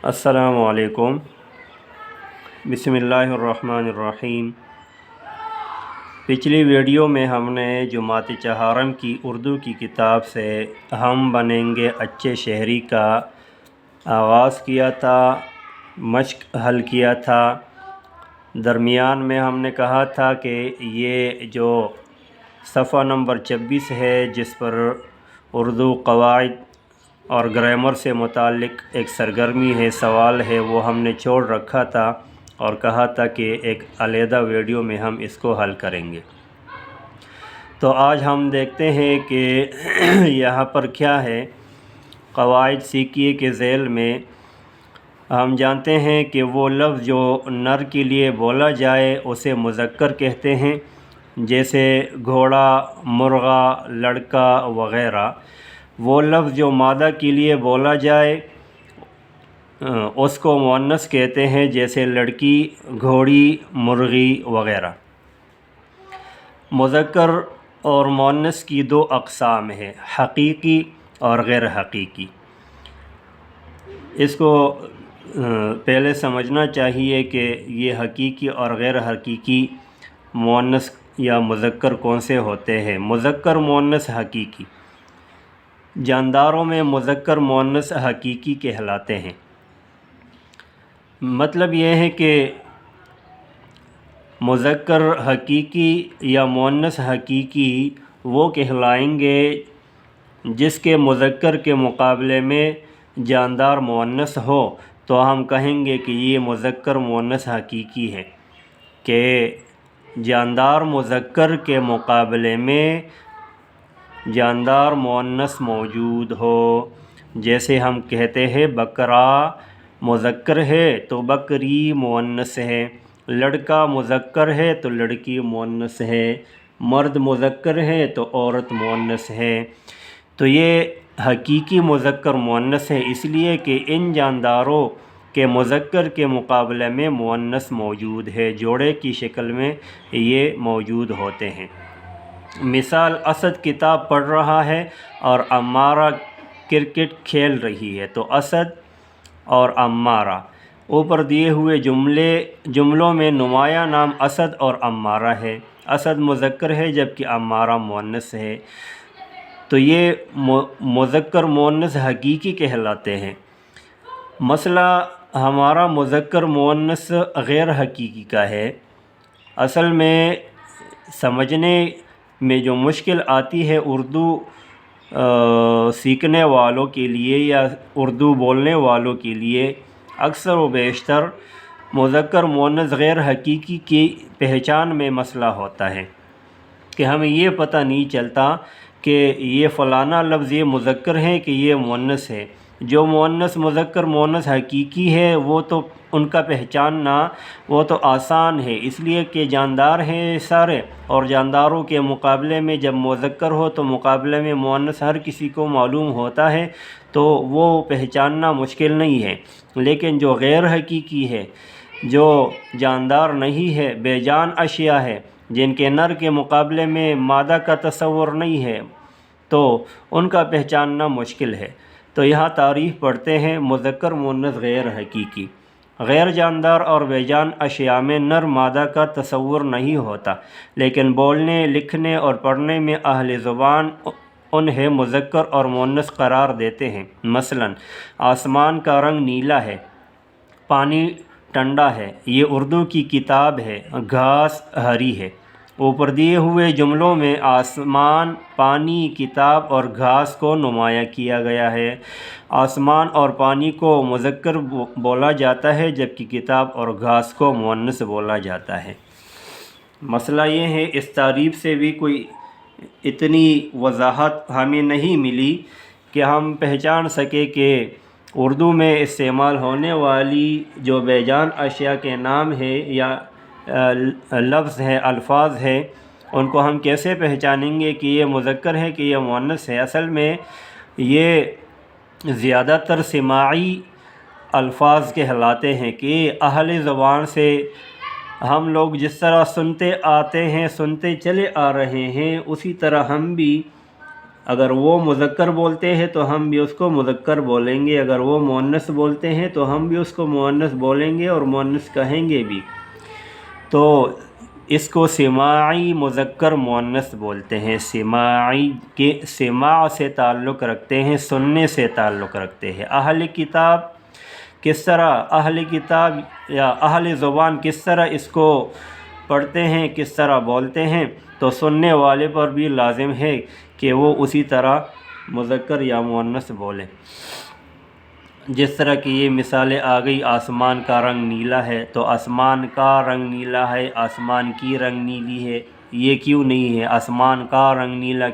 السلام علیکم۔ بسم اللہ الرحمن الرحیم۔ پچھلی ویڈیو میں ہم نے جماعت چہارم کی اردو کی کتاب سے ہم بنیں گے اچھے شہری کا آغاز کیا تھا، مشق حل کیا تھا۔ درمیان میں ہم نے کہا تھا کہ یہ جو صفحہ نمبر 26 ہے جس پر اردو قواعد اور گرامر سے متعلق ایک سرگرمی ہے، سوال ہے، وہ ہم نے چھوڑ رکھا تھا اور کہا تھا کہ ایک علیحدہ ویڈیو میں ہم اس کو حل کریں گے۔ تو آج ہم دیکھتے ہیں کہ یہاں پر کیا ہے۔ قواعد سیکھیے کے ذیل میں ہم جانتے ہیں کہ وہ لفظ جو نر کے لیے بولا جائے اسے مذکر کہتے ہیں، جیسے گھوڑا، مرغا، لڑکا وغیرہ۔ وہ لفظ جو مادہ کے لیے بولا جائے اس کو مؤنث کہتے ہیں، جیسے لڑکی، گھوڑی، مرغی وغیرہ۔ مذکر اور مؤنث کی دو اقسام ہیں، حقیقی اور غیر حقیقی۔ اس کو پہلے سمجھنا چاہیے کہ یہ حقیقی اور غیر حقیقی مؤنث یا مذکر کون سے ہوتے ہیں۔ مذکر مؤنث حقیقی، جانداروں میں مذکر مؤنث حقیقی کہلاتے ہیں۔ مطلب یہ ہے کہ مذکر حقیقی یا مؤنث حقیقی وہ کہلائیں گے جس کے مذکر کے مقابلے میں جاندار مؤنث ہو، تو ہم کہیں گے کہ یہ مذکر مؤنث حقیقی ہے۔ کہ جاندار مذکر کے مقابلے میں جاندار مؤنث موجود ہو، جیسے ہم کہتے ہیں بکرا مذکر ہے تو بکری مؤنث ہے، لڑکا مذکر ہے تو لڑکی مؤنث ہے، مرد مذکر ہے تو عورت مؤنث ہے۔ تو یہ حقیقی مذکر مؤنث ہے، اس لیے کہ ان جانداروں کے مذکر کے مقابلے میں مؤنث موجود ہے، جوڑے کی شکل میں یہ موجود ہوتے ہیں۔ مثال، اسد کتاب پڑھ رہا ہے اور امارہ کرکٹ کھیل رہی ہے، تو اسد اور امارہ۔ اوپر دیے ہوئے جملوں میں نمایاں نام اسد اور امارہ ہے۔ اسد مذکر ہے جبکہ امارہ مؤنث ہے، تو یہ مذکر مؤنث حقیقی کہلاتے ہیں۔ مسئلہ ہمارا مذکر مؤنث غیر حقیقی کا ہے۔ اصل میں سمجھنے میں جو مشکل آتی ہے اردو سیکھنے والوں کے لیے یا اردو بولنے والوں کے لیے، اکثر و بیشتر مذکر مؤنث غیر حقیقی کی پہچان میں مسئلہ ہوتا ہے کہ ہمیں یہ پتہ نہیں چلتا کہ یہ فلانا لفظ یہ مذکر ہے کہ یہ مؤنث ہے۔ جو مؤنث مذکر مؤنث حقیقی ہے وہ تو ان کا پہچاننا وہ تو آسان ہے، اس لیے کہ جاندار ہیں سارے، اور جانداروں کے مقابلے میں جب مذکر ہو تو مقابلے میں مؤنث ہر کسی کو معلوم ہوتا ہے، تو وہ پہچاننا مشکل نہیں ہے۔ لیکن جو غیر حقیقی ہے، جو جاندار نہیں ہے، بے جان اشیاء ہے، جن کے نر کے مقابلے میں مادہ کا تصور نہیں ہے، تو ان کا پہچاننا مشکل ہے۔ تو یہاں تعریف پڑھتے ہیں مذکر مؤنث غیر حقیقی۔ غیر جاندار اور بے جان اشیاء میں نر مادہ کا تصور نہیں ہوتا، لیکن بولنے، لکھنے اور پڑھنے میں اہل زبان انہیں مذکر اور مؤنث قرار دیتے ہیں۔ مثلا آسمان کا رنگ نیلا ہے، پانی ٹھنڈا ہے، یہ اردو کی کتاب ہے، گھاس ہری ہے۔ اوپر دیے ہوئے جملوں میں آسمان، پانی، کتاب اور گھاس کو نمایاں کیا گیا ہے۔ آسمان اور پانی کو مذکر بولا جاتا ہے جبکہ کتاب اور گھاس کو مؤنث بولا جاتا ہے۔ مسئلہ یہ ہے، اس تعریف سے بھی کوئی اتنی وضاحت ہمیں نہیں ملی کہ ہم پہچان سکے کہ اردو میں استعمال ہونے والی جو بے جان اشیاء کے نام ہے یا لفظ ہے، الفاظ ہے، ان کو ہم کیسے پہچانیں گے کہ یہ مذکر ہے کہ یہ مؤنث ہے۔ اصل میں یہ زیادہ تر سماعی الفاظ کہلاتے ہیں کہ اہل زبان سے ہم لوگ جس طرح سنتے آتے ہیں، سنتے چلے آ رہے ہیں، اسی طرح ہم بھی اگر وہ مذکر بولتے ہیں تو ہم بھی اس کو مذکر بولیں گے، اگر وہ مؤنث بولتے ہیں تو ہم بھی اس کو مؤنث بولیں گے اور مؤنث کہیں گے بھی۔ تو اس کو سماعی مذکر مؤنث بولتے ہیں۔ سماعی کے سماع سے تعلق رکھتے ہیں، سننے سے تعلق رکھتے ہیں۔ اہل کتاب کس طرح، اہل کتاب یا اہل زبان کس طرح اس کو پڑھتے ہیں، کس طرح بولتے ہیں، تو سننے والے پر بھی لازم ہے کہ وہ اسی طرح مذکر یا مؤنث بولیں۔ جس طرح کہ یہ مثالیں آ گئی، آسمان کا رنگ نیلا ہے، تو آسمان کا رنگ نیلا ہے، آسمان کی رنگ نیلی ہے، یہ کیوں نہیں ہے؟ آسمان کا رنگ نیلا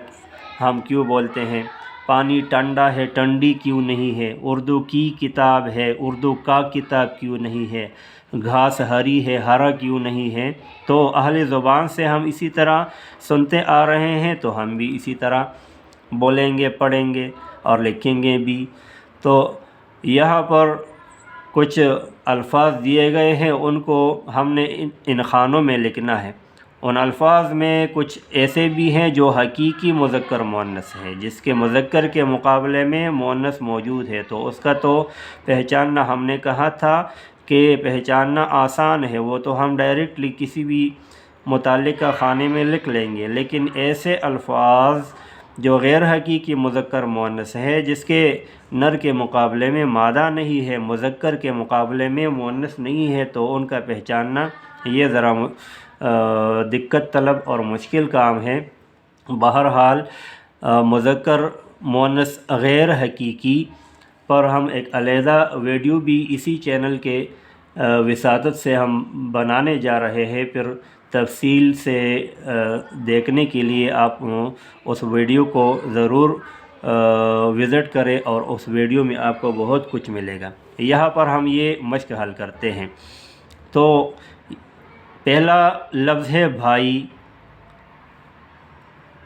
ہم کیوں بولتے ہیں؟ پانی ٹھنڈا ہے، ٹھنڈی کیوں نہیں ہے؟ اردو کی کتاب ہے، اردو کا کتاب کیوں نہیں ہے؟ گھاس ہری ہے، ہرا کیوں نہیں ہے؟ تو اہل زبان سے ہم اسی طرح سنتے آ رہے ہیں، تو ہم بھی اسی طرح بولیں گے، پڑھیں گے اور لکھیں گے بھی۔ تو یہاں پر کچھ الفاظ دیے گئے ہیں، ان کو ہم نے ان خانوں میں لکھنا ہے۔ ان الفاظ میں کچھ ایسے بھی ہیں جو حقیقی مذکر مؤنث ہے، جس کے مذکر کے مقابلے میں مؤنث موجود ہے، تو اس کا تو پہچاننا ہم نے کہا تھا کہ پہچاننا آسان ہے، وہ تو ہم ڈائریکٹلی کسی بھی متعلقہ خانے میں لکھ لیں گے۔ لیکن ایسے الفاظ جو غیر حقیقی مذکر مؤنث ہے، جس کے نر کے مقابلے میں مادہ نہیں ہے، مذکر کے مقابلے میں مؤنث نہیں ہے، تو ان کا پہچاننا یہ ذرا دقت طلب اور مشکل کام ہے۔ بہرحال مذکر مؤنث غیر حقیقی پر ہم ایک علیحدہ ویڈیو بھی اسی چینل کے وساطت سے ہم بنانے جا رہے ہیں، پھر تفصیل سے دیکھنے کے لیے آپ اس ویڈیو کو ضرور وزٹ کریں، اور اس ویڈیو میں آپ کو بہت کچھ ملے گا۔ یہاں پر ہم یہ مشق حل کرتے ہیں۔ تو پہلا لفظ ہے بھائی،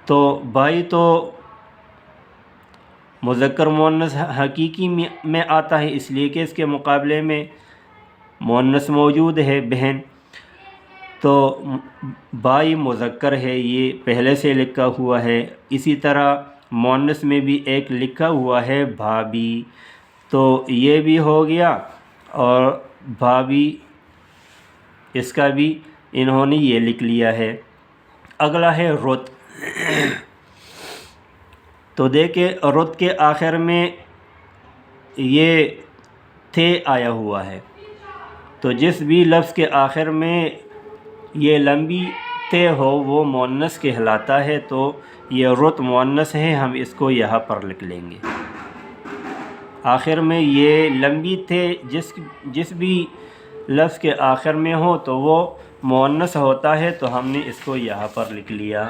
تو بھائی تو مذکر مؤنث حقیقی میں آتا ہے، اس لیے کہ اس کے مقابلے میں مؤنث موجود ہے، بہن۔ تو بھائی مذکر ہے، یہ پہلے سے لکھا ہوا ہے۔ اسی طرح مؤنث میں بھی ایک لکھا ہوا ہے بھابھی، تو یہ بھی ہو گیا، اور بھابھی اس کا بھی انہوں نے یہ لکھ لیا ہے۔ اگلا ہے رت۔ تو دیکھیں رت کے آخر میں یہ تھے آیا ہوا ہے، تو جس بھی لفظ کے آخر میں یہ لمبی تے ہو وہ مؤنث کہلاتا ہے، تو یہ رت مؤنث ہے، ہم اس کو یہاں پر لکھ لیں گے۔ آخر میں یہ لمبی تے جس بھی لفظ کے آخر میں ہو تو وہ مؤنث ہوتا ہے، تو ہم نے اس کو یہاں پر لکھ لیا۔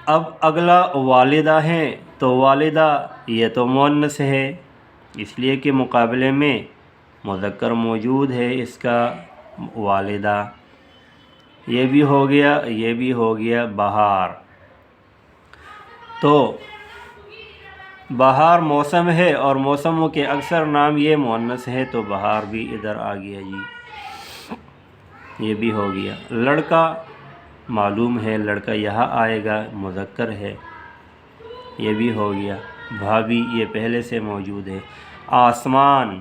اب اگلا والدہ ہے، تو والدہ یہ تو مؤنث ہے، اس لیے کہ مقابلے میں مذکر موجود ہے اس کا، والدہ۔ یہ بھی ہو گیا، یہ بھی ہو گیا۔ بہار، تو بہار موسم ہے، اور موسموں کے اکثر نام یہ مؤنث ہے، تو بہار بھی ادھر آ گیا جی، یہ بھی ہو گیا۔ لڑکا معلوم ہے، لڑکا یہاں آئے گا، مذکر ہے، یہ بھی ہو گیا۔ بھابھی یہ پہلے سے موجود ہے۔ آسمان،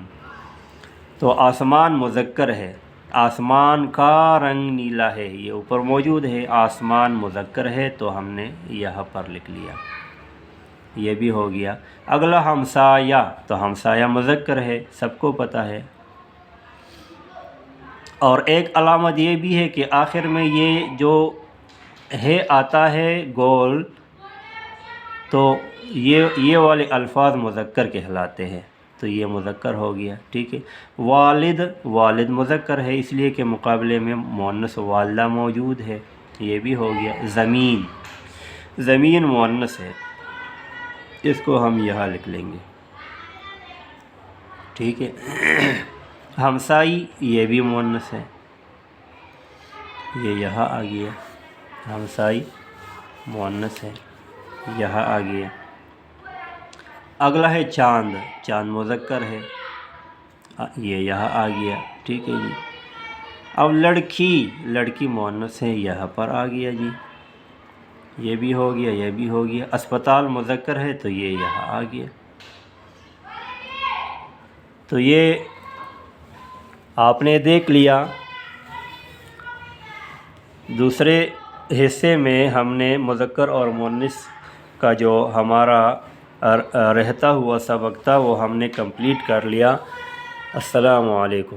تو آسمان مذکر ہے، آسمان کا رنگ نیلا ہے، یہ اوپر موجود ہے۔ آسمان مذکر ہے، تو ہم نے یہاں پر لکھ لیا، یہ بھی ہو گیا۔ اگلا ہمسایہ، تو ہمسایہ مذکر ہے، سب کو پتہ ہے۔ اور ایک علامت یہ بھی ہے کہ آخر میں یہ جو ہے آتا ہے گول، تو یہ والے الفاظ مذکر کہلاتے ہیں، تو یہ مذکر ہو گیا، ٹھیک ہے۔ والد، والد مذکر ہے، اس لیے کہ مقابلے میں مؤنث والدہ موجود ہے، یہ بھی ہو گیا۔ زمین، زمین مؤنث ہے، اس کو ہم یہاں لکھ لیں گے، ٹھیک ہے۔ ہمسائی، یہ بھی مؤنث ہے، یہ یہاں آ گیا، ہمسائی مؤنث ہے، یہاں آ گیا۔ اگلا ہے چاند، چاند مذکر ہے، یہ یہاں آ گیا، ٹھیک ہے جی۔ اب لڑکی، لڑکی مؤنث ہے، یہاں پر آ گیا جی۔ یہ بھی ہو گیا، یہ بھی ہو گیا۔ اسپتال مذکر ہے تو یہ یہاں آ گیا۔ تو یہ آپ نے دیکھ لیا۔ دوسرے حصے میں ہم نے مذکر اور مؤنث کا جو ہمارا رہتا ہوا سبق تھا وہ ہم نے کمپلیٹ کر لیا۔ السلام علیکم۔